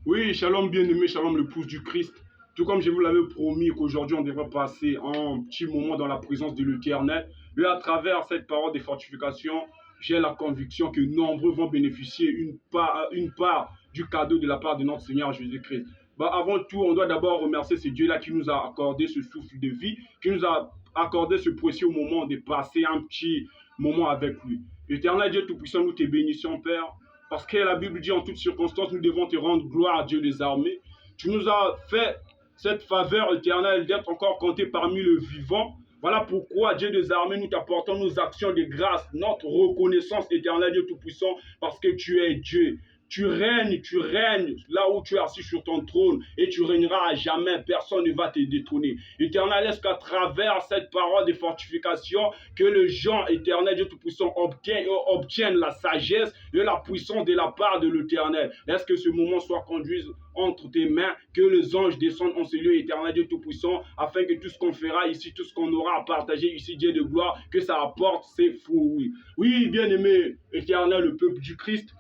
Oui, shalom bien-aimé, shalom le pouce du Christ. Tout comme je vous l'avais promis qu'aujourd'hui on devrait passer un petit moment dans la présence de l'Éternel. Et à travers cette parole de fortification, j'ai la conviction que nombreux vont bénéficier une part du cadeau de la part de notre Seigneur Jésus-Christ. Bah, avant tout, on doit d'abord remercier ce Dieu-là qui nous a accordé ce souffle de vie, qui nous a accordé ce précieux moment de passer un petit moment avec lui. Éternel Dieu Tout-Puissant, nous te bénissons, Père. Parce que la Bible dit en toutes circonstances, nous devons te rendre gloire à Dieu des armées. Tu nous as fait cette faveur éternelle d'être encore compté parmi le vivant. Voilà pourquoi, Dieu des armées, nous t'apportons nos actions de grâce, notre reconnaissance éternelle, Dieu Tout-Puissant, parce que tu es Dieu. Tu règnes là où tu es assis sur ton trône et tu régneras à jamais. Personne ne va te détrôner. Éternel, est-ce qu'à travers cette parole de fortification, que le gens éternel, Dieu Tout-Puissant, obtiennent la sagesse et la puissance de la part de l'Éternel. Est-ce que ce moment soit conduit entre tes mains, que les anges descendent en ce lieu éternel, Dieu Tout-Puissant, afin que tout ce qu'on fera ici, tout ce qu'on aura à partager ici, Dieu de gloire, que ça apporte ses fruits. Oui, bien-aimé, éternel, le peuple du Christ,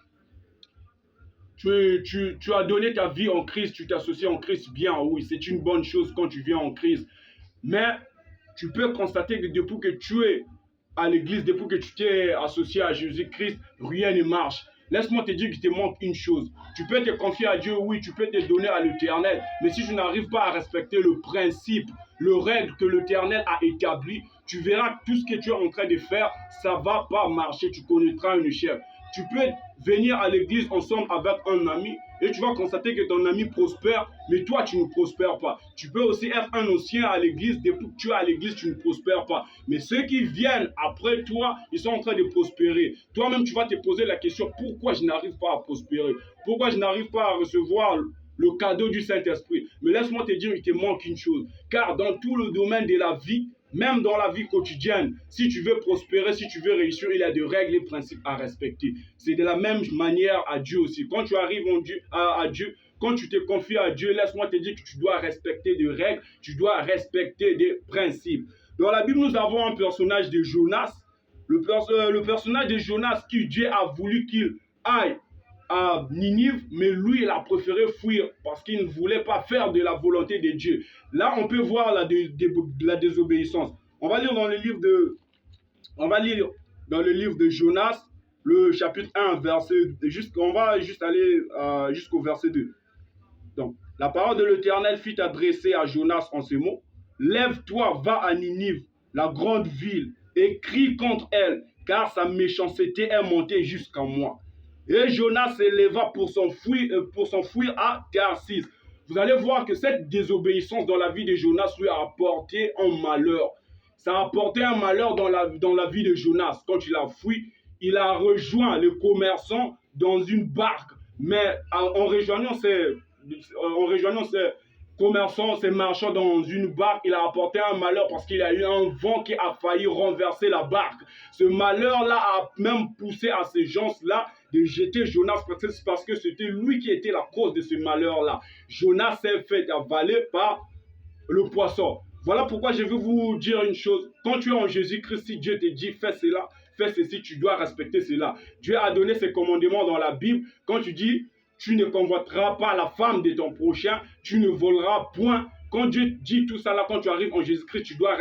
tu as donné ta vie en Christ, tu t'associes en Christ, bien, oui, c'est une bonne chose quand tu viens en Christ. Mais tu peux constater que depuis que tu es à l'église, depuis que tu t'es associé à Jésus-Christ, rien ne marche. Laisse-moi te dire qu'il te manque une chose. Tu peux te confier à Dieu, oui, tu peux te donner à l'Éternel, mais si tu n'arrives pas à respecter le principe, le règle que l'Éternel a établi, tu verras que tout ce que tu es en train de faire, ça ne va pas marcher, tu connaîtras une échec. Tu peux venir à l'église ensemble avec un ami et tu vas constater que ton ami prospère, mais toi, tu ne prospères pas. Tu peux aussi être un ancien à l'église, depuis que tu es à l'église, tu ne prospères pas. Mais ceux qui viennent après toi, ils sont en train de prospérer. Toi-même, tu vas te poser la question, pourquoi je n'arrive pas à prospérer? Pourquoi je n'arrive pas à recevoir le cadeau du Saint-Esprit? Mais laisse-moi te dire, il te manque une chose. Car dans tout le domaine de la vie, même dans la vie quotidienne, si tu veux prospérer, si tu veux réussir, il y a des règles et principes à respecter. C'est de la même manière à Dieu aussi. Quand tu arrives à Dieu, quand tu te confies à Dieu, laisse-moi te dire que tu dois respecter des règles, tu dois respecter des principes. Dans la Bible, nous avons un personnage de Jonas. Le personnage de Jonas qui Dieu a voulu qu'il aille à Ninive, mais lui, il a préféré fuir parce qu'il ne voulait pas faire de la volonté de Dieu. Là, on peut voir la désobéissance. On va lire dans le livre de, on va lire dans le livre de Jonas, le chapitre 1, on va juste aller jusqu'au verset 2. Donc, la parole de l'Éternel fit adresser à Jonas en ces mots. Lève-toi, va à Ninive, la grande ville, et crie contre elle, car sa méchanceté est montée jusqu'à moi. Et Jonas s'éleva pour s'enfuir à Tarsis. Vous allez voir que cette désobéissance dans la vie de Jonas lui a apporté un malheur. Ça a apporté un malheur dans la vie de Jonas. Quand il a fui, il a rejoint les commerçants dans une barque. Mais en rejoignant ces commerçants, ces marchands dans une barque, il a apporté un malheur parce qu'il y a eu un vent qui a failli renverser la barque. Ce malheur-là a même poussé à ces gens-là de jeter Jonas parce que c'était lui qui était la cause de ce malheur-là. Jonas s'est fait avaler par le poisson. Voilà pourquoi je veux vous dire une chose. Quand tu es en Jésus-Christ, si Dieu te dit fais cela, fais ceci, tu dois respecter cela. Dieu a donné ses commandements dans la Bible. Quand tu dis tu ne convoiteras pas la femme de ton prochain, tu ne voleras point. Quand Dieu dit tout ça là, quand tu arrives en Jésus-Christ, tu dois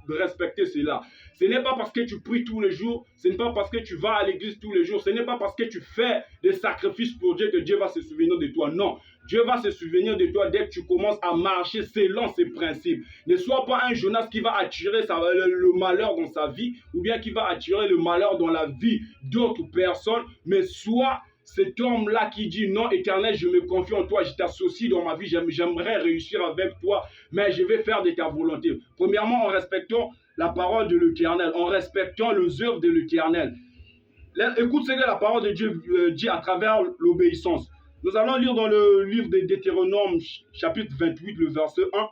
respecter cela. Ce n'est pas parce que tu pries tous les jours, ce n'est pas parce que tu vas à l'église tous les jours, ce n'est pas parce que tu fais des sacrifices pour Dieu que Dieu va se souvenir de toi. Non, Dieu va se souvenir de toi dès que tu commences à marcher selon ses principes. Ne sois pas un Jonas qui va attirer le malheur dans sa vie ou bien qui va attirer le malheur dans la vie d'autres personnes, mais sois cet homme-là qui dit non, Éternel, je me confie en toi, je t'associe dans ma vie, j'aimerais réussir avec toi, mais je vais faire de ta volonté. Premièrement, en respectant la parole de l'Éternel, en respectant les œuvres de l'Éternel. Écoute ce que la parole de Dieu dit à travers l'obéissance. Nous allons lire dans le livre de Deutéronome, chapitre 28, le verset 1.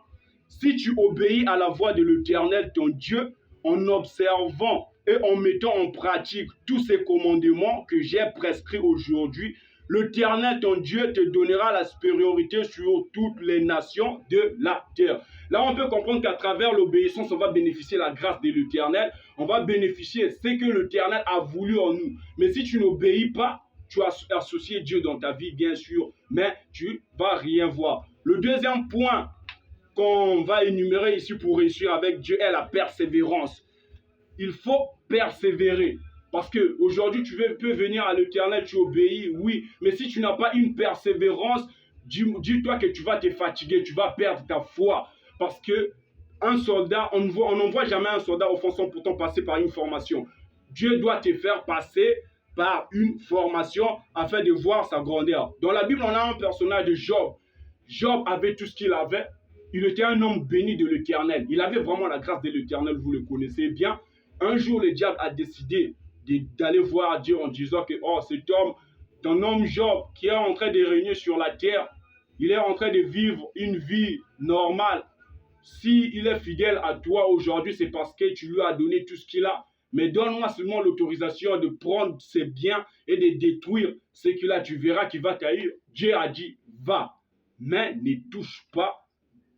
Si tu obéis à la voix de l'Éternel, ton Dieu, en observant et en mettant en pratique tous ces commandements que j'ai prescrits aujourd'hui, l'Éternel, ton Dieu, te donnera la supériorité sur toutes les nations de la terre. Là, on peut comprendre qu'à travers l'obéissance, on va bénéficier de la grâce de l'Éternel. On va bénéficier de ce que l'Éternel a voulu en nous. Mais si tu n'obéis pas, tu as associé Dieu dans ta vie, bien sûr. mais tu vas rien voir. Le deuxième point qu'on va énumérer ici pour réussir avec Dieu est la persévérance. Il faut persévérer. Parce qu'aujourd'hui, tu peux venir à l'Éternel, tu obéis, oui. Mais si tu n'as pas une persévérance, dis-toi que tu vas te fatiguer, tu vas perdre ta foi. Parce que un soldat, on n'envoie jamais un soldat offensant pourtant passer par une formation. Dieu doit te faire passer par une formation afin de voir sa grandeur. Dans la Bible, on a un personnage de Job. Job avait tout ce qu'il avait. Il était un homme béni de l'Éternel. Il avait vraiment la grâce de l'Éternel, vous le connaissez bien. Un jour, le diable a décidé d'aller voir Dieu en disant que oh, cet homme, ton homme Job, qui est en train de régner sur la terre, il est en train de vivre une vie normale. S'il est fidèle à toi aujourd'hui, c'est parce que tu lui as donné tout ce qu'il a. Mais donne-moi seulement l'autorisation de prendre ses biens et de détruire ce qu'il a. Tu verras qu'il va t'haïr. Dieu a dit, va, mais ne touche pas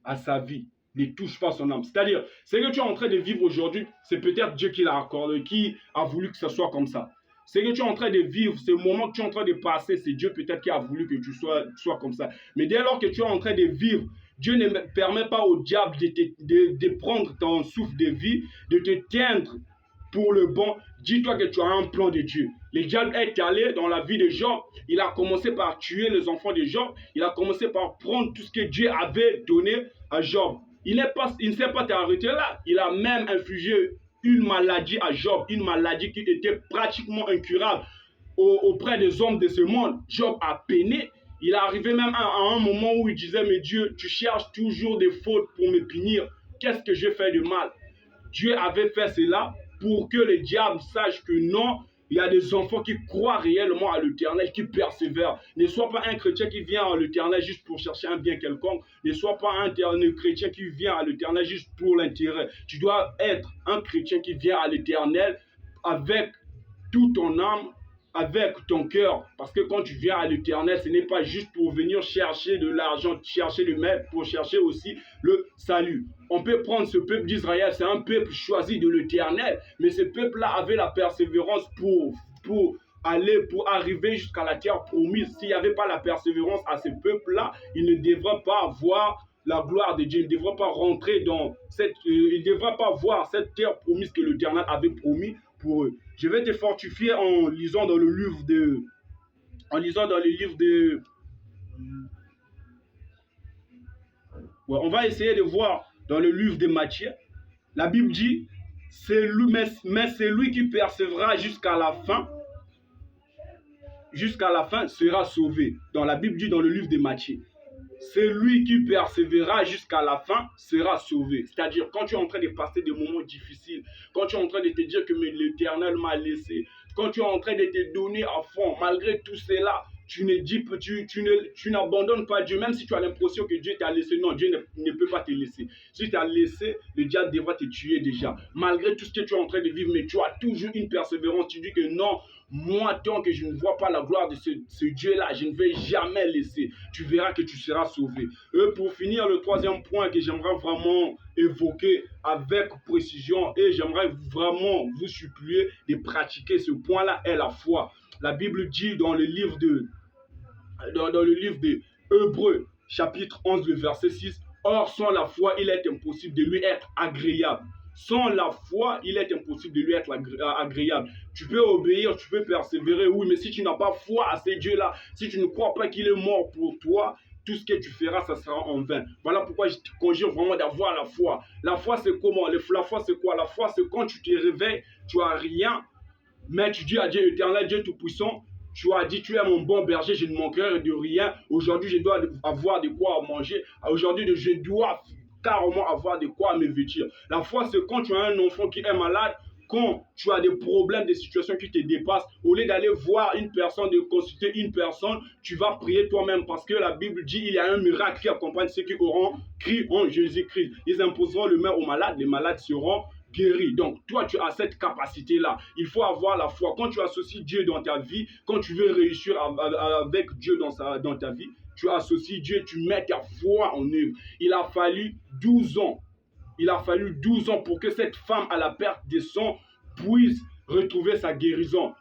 à sa vie. Ne touche pas son âme. C'est-à-dire, ce que tu es en train de vivre aujourd'hui, c'est peut-être Dieu qui l'a accordé, qui a voulu que ce soit comme ça. Ce que tu es en train de vivre, ce moment que tu es en train de passer, c'est Dieu peut-être qui a voulu que tu sois comme ça. Mais dès lors que tu es en train de vivre, Dieu ne permet pas au diable de prendre ton souffle de vie, de te teindre pour le bon. Dis-toi que tu as un plan de Dieu. Le diable est allé dans la vie de Job. Il a commencé par tuer les enfants de Job. Il a commencé par prendre tout ce que Dieu avait donné à Job. Il ne s'est pas arrêté là. Il a même infligé une maladie à Job, une maladie qui était pratiquement incurable auprès des hommes de ce monde. Job a peiné. Il est arrivé même à un moment où il disait, mais Dieu, tu cherches toujours des fautes pour me punir. Qu'est-ce que j'ai fait de mal? Dieu avait fait cela pour que le diable sache que non, il y a des enfants qui croient réellement à l'Éternel, qui persévèrent. Ne sois pas un chrétien qui vient à l'Éternel juste pour chercher un bien quelconque. Ne sois pas un chrétien qui vient à l'Éternel juste pour l'intérêt. Tu dois être un chrétien qui vient à l'Éternel avec toute ton âme, avec ton cœur. Parce que quand tu viens à l'Éternel, ce n'est pas juste pour venir chercher de l'argent, chercher le maître, pour chercher aussi le salut. On peut prendre ce peuple d'Israël, c'est un peuple choisi de l'Éternel, mais ce peuple-là avait la persévérance pour arriver jusqu'à la terre promise. S'il n'y avait pas la persévérance à ce peuple-là, il ne devrait pas voir la gloire de Dieu. Il ne devrait pas rentrer dans il ne devrait pas voir cette terre promise que l'Éternel avait promis pour eux. Je vais te fortifier en lisant dans le livre de... Ouais, on va essayer de voir dans le livre de Matthieu. La Bible dit, mais c'est lui qui persévérera jusqu'à la fin sera sauvé. Dans la Bible dit dans le livre de Matthieu. Celui qui persévérera jusqu'à la fin sera sauvé. C'est-à-dire, quand tu es en train de passer des moments difficiles, quand tu es en train de te dire que l'Éternel m'a laissé, quand tu es en train de te donner à fond, malgré tout cela, tu n'abandonnes pas Dieu, même si tu as l'impression que Dieu t'a laissé. Non, Dieu ne peut pas te laisser. Si tu t'as laissé, le diable devra te tuer déjà. Malgré tout ce que tu es en train de vivre, mais tu as toujours une persévérance. Tu dis que non, moi, tant que je ne vois pas la gloire de ce Dieu-là, je ne vais jamais laisser. Tu verras que tu seras sauvé. Pour finir, le troisième point que j'aimerais vraiment évoquer avec précision et j'aimerais vraiment vous supplier de pratiquer ce point-là est la foi. La Bible dit dans le livre de Hébreux, chapitre 11, le verset 6, « Or, sans la foi, il est impossible de lui être agréable. » Sans la foi, il est impossible de lui être agréable. Tu peux obéir, tu peux persévérer, oui, mais si tu n'as pas foi à ce Dieu-là, si tu ne crois pas qu'il est mort pour toi, tout ce que tu feras, ça sera en vain. Voilà pourquoi je te conjure vraiment d'avoir la foi. La foi, c'est comment? La foi, c'est quoi? La foi, c'est quand tu te réveilles, tu n'as rien, mais tu dis à Dieu éternel, Dieu tout-puissant, tu as dit, tu es mon bon berger, je ne manquerai de rien. Aujourd'hui, je dois avoir de quoi manger. Aujourd'hui, je dois carrément avoir de quoi me vêtir. La foi, c'est quand tu as un enfant qui est malade, quand tu as des problèmes, des situations qui te dépassent, au lieu d'aller voir une personne, de consulter une personne, tu vas prier toi-même parce que la Bible dit il y a un miracle qui accompagne ceux qui auront crié en Jésus-Christ. Ils imposeront le main aux malades, les malades seront guéri. Donc, toi, tu as cette capacité-là. Il faut avoir la foi. Quand tu associes Dieu dans ta vie, quand tu veux réussir avec Dieu dans ta vie, tu associes Dieu, tu mets ta foi en œuvre. Il a fallu 12 ans. Il a fallu 12 ans pour que cette femme à la perte de sang puisse retrouver sa guérison.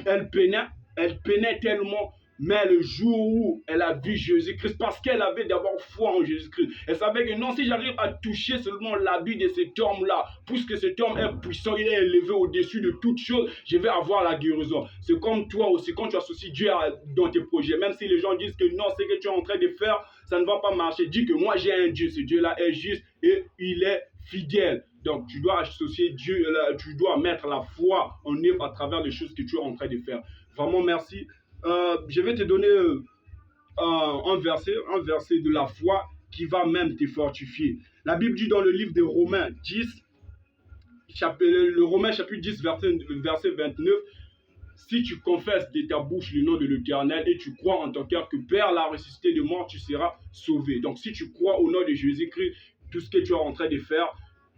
Elle peinait tellement Mais le jour où elle a vu Jésus-Christ, parce qu'elle avait d'abord foi en Jésus-Christ, elle savait que non, si j'arrive à toucher seulement l'habit de cet homme-là, puisque cet homme est puissant, il est élevé au-dessus de toute chose, je vais avoir la guérison. C'est comme toi aussi, quand tu associes Dieu dans tes projets, même si les gens disent que non, c'est que tu es en train de faire, ça ne va pas marcher. Dis que moi j'ai un Dieu, ce Dieu-là est juste et il est fidèle. Donc tu dois associer Dieu, tu dois mettre la foi en œuvre à travers les choses que tu es en train de faire. Vraiment merci. Je vais te donner un verset de la foi qui va même te fortifier. La Bible dit dans le livre de Romains 10, le Romains chapitre 10, verset 29, si tu confesses de ta bouche le nom de l'Éternel et tu crois en ton cœur que Père l'a ressuscité de mort, tu seras sauvé. Donc si tu crois au nom de Jésus-Christ, tout ce que tu es en train de faire,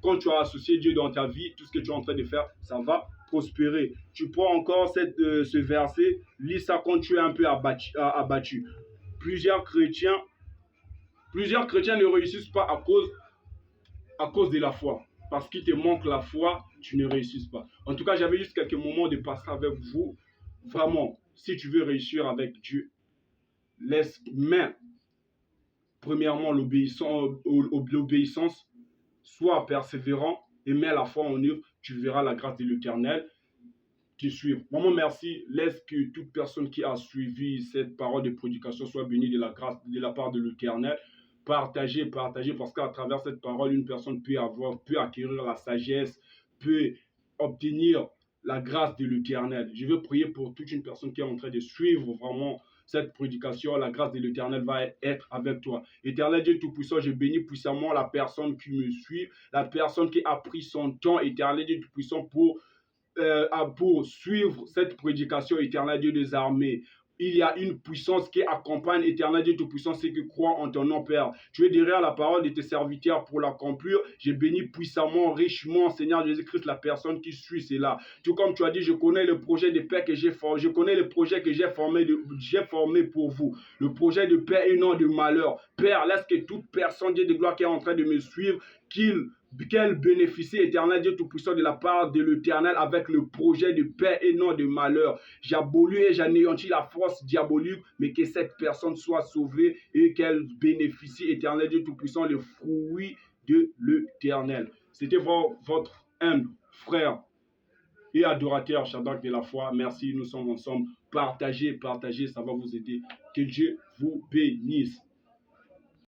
quand tu as associé Dieu dans ta vie, tout ce que tu es en train de faire, ça va prospérer. Tu prends encore ce verset, lis ça quand tu es un peu abattu. Plusieurs chrétiens ne réussissent pas à cause de la foi. Parce qu'il te manque la foi, tu ne réussis pas. En tout cas, j'avais juste quelques moments de passer avec vous. Vraiment, si tu veux réussir avec Dieu, mets premièrement l'obéissance, sois persévérant et mets la foi en œuvre. Tu verras la grâce de l'Éternel te suivre. Vraiment, merci. Laisse que toute personne qui a suivi cette parole de prédication soit bénie de la grâce de la part de l'Éternel. Partagez, parce qu'à travers cette parole, une personne peut acquérir la sagesse, peut obtenir la grâce de l'Éternel. Je veux prier pour toute une personne qui est en train de suivre vraiment cette prédication. La grâce de l'Éternel va être avec toi. Éternel Dieu Tout-Puissant, je bénis puissamment la personne qui me suit, la personne qui a pris son temps, Éternel Dieu Tout-Puissant, pour suivre cette prédication, Éternel Dieu des armées. Il y a une puissance qui accompagne, Éternel Dieu Tout-Puissant, ceux qui croient en ton nom, Père. Tu es derrière la parole de tes serviteurs pour l'accomplir. Je bénis puissamment, richement, Seigneur Jésus-Christ, la personne qui suit cela. Tout comme tu as dit, je connais le projet de paix que j'ai formé. Je connais le projet que j'ai formé pour vous. Le projet de paix et non de malheur. Père, laisse que toute personne, Dieu de gloire, qui est en train de me suivre, qu'elle bénéficie, Éternel Dieu Tout-Puissant, de la part de l'Éternel avec le projet de paix et non de malheur. J'abolis et j'anéantis la force diabolique, mais que cette personne soit sauvée et qu'elle bénéficie, Éternel Dieu Tout-Puissant, le fruit de l'Éternel. C'était votre humble frère et adorateur Shadrach de la foi. Merci, nous sommes ensemble. Partagez, ça va vous aider. Que Dieu vous bénisse.